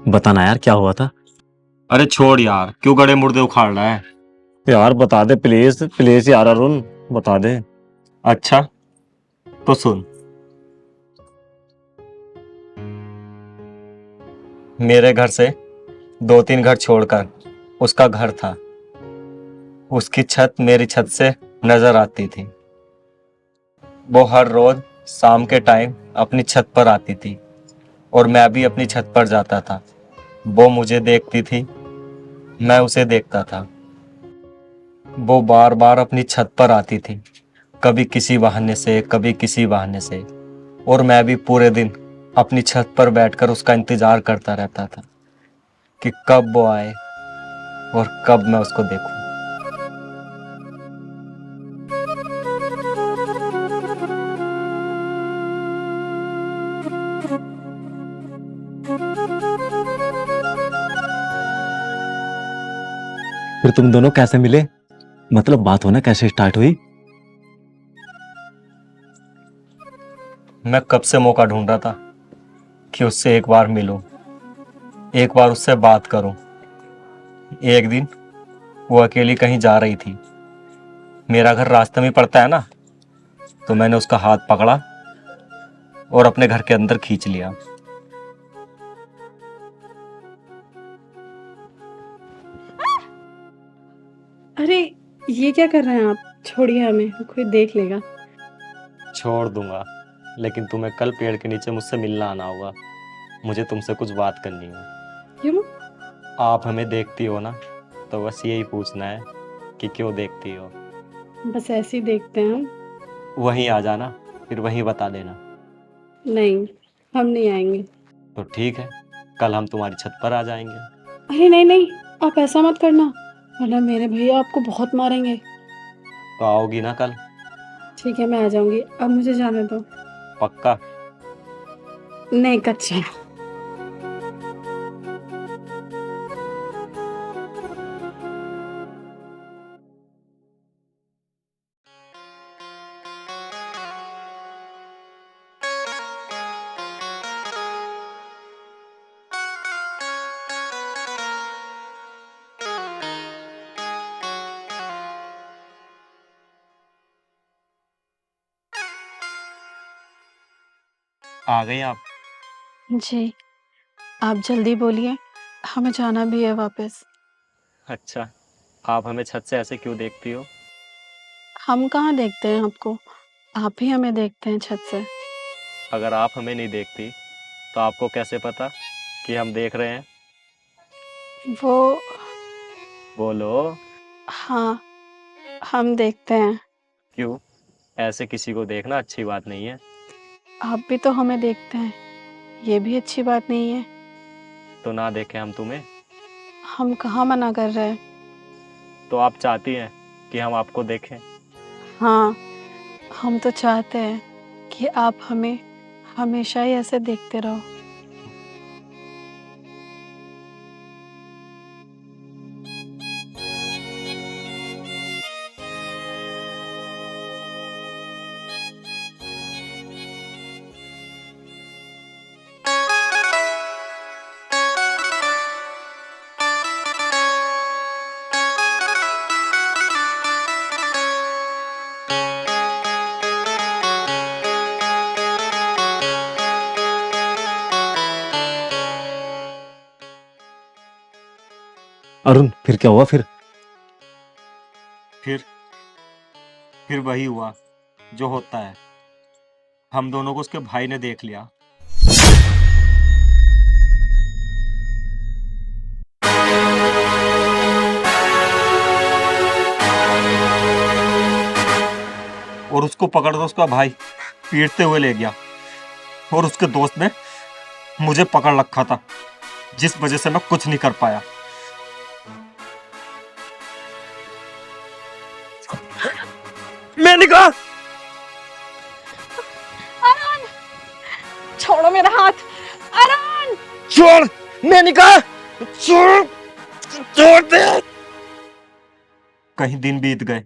बताना यार, क्या हुआ था? अरे छोड़ यार, क्यों गड़े मुर्दे उखाड़ रहा है। यार बता दे, प्लीज प्लीज यार अरुण, बता दे। अच्छा तो सुन। मेरे घर से 2-3 घर छोड़कर उसका घर था। उसकी छत मेरी छत से नजर आती थी। वो हर रोज शाम के टाइम अपनी छत पर आती थी और मैं भी अपनी छत पर जाता था। वो मुझे देखती थी, मैं उसे देखता था। वो बार बार अपनी छत पर आती थी, कभी किसी बहाने से कभी किसी बहाने से, और मैं भी पूरे दिन अपनी छत पर बैठकर उसका इंतजार करता रहता था कि कब वो आए और कब मैं उसको देखूं। फिर तुम दोनों कैसे मिले? मतलब बात होना कैसे स्टार्ट हुई? मैं कब से मौका ढूंढ रहा था कि उससे एक बार मिलूं, एक बार उससे बात करूं। एक दिन वो अकेली कहीं जा रही थी। मेरा घर रास्ते में पड़ता है ना, तो मैंने उसका हाथ पकड़ा और अपने घर के अंदर खींच लिया। अरे, ये क्या कर रहे हैं आप? छोड़िए हमें, कोई देख लेगा। छोड़ दूंगा, लेकिन तुम्हें कल पेड़ के नीचे मुझसे मिलना आना होगा। मुझे तुमसे कुछ बात करनी है। क्यों? आप हमें देखती हो ना, तो बस यही पूछना है कि क्यों देखती हो। बस ऐसे ही देखते हैं हम। वहीं आ जाना, फिर वहीं बता देना। नहीं, हम नहीं आएंगे। तो ठीक है, कल हम तुम्हारी छत पर आ जाएंगे। अरे नहीं नहीं, आप ऐसा मत करना, वरना मेरे भैया आपको बहुत मारेंगे। तो आओगी ना कल? ठीक है, मैं आ जाऊंगी, अब मुझे जाने दो। पक्का? नहीं, कच्चा। आ गई आप? जी, आप जल्दी बोलिए, हमें जाना भी है वापस। अच्छा, आप हमें छत से ऐसे क्यों देखती हो? हम कहाँ देखते हैं आपको, आप ही हमें देखते हैं छत से। अगर आप हमें नहीं देखती तो आपको कैसे पता कि हम देख रहे हैं? वो, बोलो। हाँ, हम देखते हैं। क्यों? ऐसे किसी को देखना अच्छी बात नहीं है। आप भी तो हमें देखते हैं, ये भी अच्छी बात नहीं है। तो ना देखें हम तुम्हें? हम कहाँ मना कर रहे हैं। तो आप चाहती हैं कि हम आपको देखें? हाँ, हम तो चाहते हैं कि आप हमें हमेशा ही ऐसे देखते रहो। अरुण, फिर क्या हुआ फिर? फिर वही हुआ जो होता है। हम दोनों को उसके भाई ने देख लिया। और उसको पकड़ कर उसका भाई पीटते हुए ले गया। और उसके दोस्त ने मुझे पकड़ रखा था, जिस वजह से मैं कुछ नहीं कर पाया। मैंने कहा अरुण, छोड़ो मेरा हाथ। अरुण, छोड़, मैंने कहा छोड़, छोड़ दे। कहीं दिन बीत गए,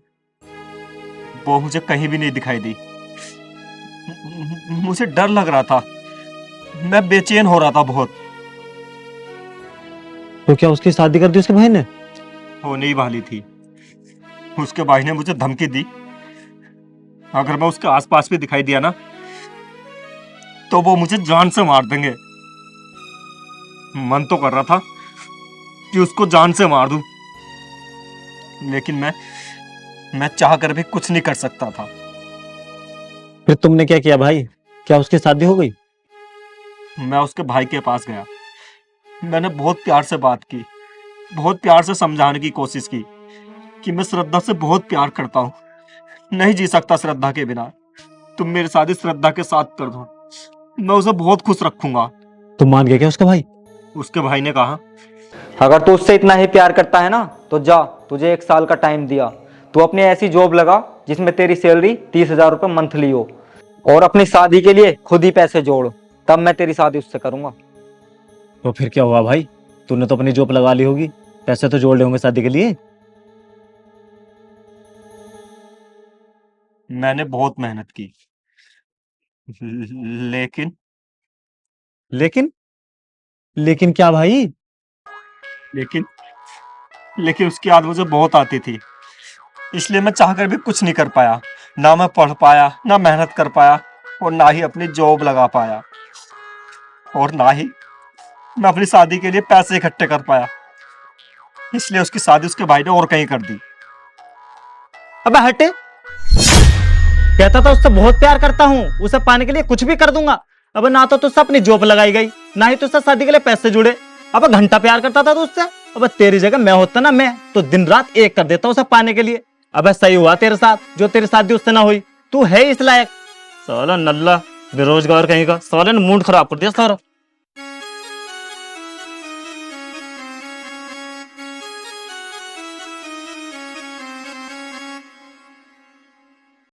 वो मुझे कहीं भी नहीं दिखाई दी। मुझे डर लग रहा था, मैं बेचैन हो रहा था बहुत। तो क्या उसकी शादी कर दी उसके भाई ने? होने ही वाली थी। उसके भाई ने मुझे धमकी दी, अगर मैं उसके आसपास भी दिखाई दिया ना तो वो मुझे जान से मार देंगे। मन तो कर रहा था कि उसको जान से मार दूं, लेकिन मैं चाह कर भी कुछ नहीं कर सकता था। फिर तुमने क्या किया भाई? क्या उसकी शादी हो गई? मैं उसके भाई के पास गया, मैंने बहुत प्यार से बात की, बहुत प्यार से समझाने की कोशिश की कि मैं श्रद्धा से बहुत प्यार करता हूँ, नहीं जी सकता श्रद्धा के बिना। तुम मेरी शादी श्रद्धा के साथ कर दो, मैं उसे बहुत खुश रखूंगा। तुम मान गया क्या उसका भाई? उसके भाई ने कहा, अगर तू उससे इतना ही प्यार करता है ना तो जा, तुझे 1 साल का टाइम दिया। तू अपनी ऐसी जॉब लगा जिसमें तेरी सैलरी 30,000 रुपये मंथली हो, और अपनी शादी के लिए खुद ही पैसे जोड़, तब मैं तेरी शादी उससे करूंगा। तो फिर क्या हुआ भाई? तूने तो अपनी जॉब लगा ली होगी, पैसे तो जोड़ ले होंगे शादी के लिए। मैंने बहुत मेहनत की, लेकिन लेकिन लेकिन क्या भाई? लेकिन लेकिन उसकी याद मुझे बहुत आती थी, इसलिए मैं चाहकर भी कुछ नहीं कर पाया। ना मैं पढ़ पाया, ना मेहनत कर पाया, और ना ही अपनी जॉब लगा पाया, और ना ही मैं अपनी शादी के लिए पैसे इकट्ठे कर पाया। इसलिए उसकी शादी उसके भाई ने और कहीं कर दी। अबे हटे, कहता था उससे बहुत प्यार करता हूँ, उसे पाने के लिए कुछ भी कर दूंगा। अब ना तो तुझसे अपनी जॉब लगाई गई, ना ही तुझसे शादी के लिए पैसे जुड़े। अब घंटा प्यार करता था तुझसे। अब तेरी जगह मैं होता ना, मैं तो दिन रात एक कर देता उसे पाने के लिए। अब सही हुआ तेरे साथ जो तेरी शादी उससे ना हुई, तू है इस लायक। साला नल्ला बेरोजगार कहीं का, साले ने मूड खराब कर दिया सारा।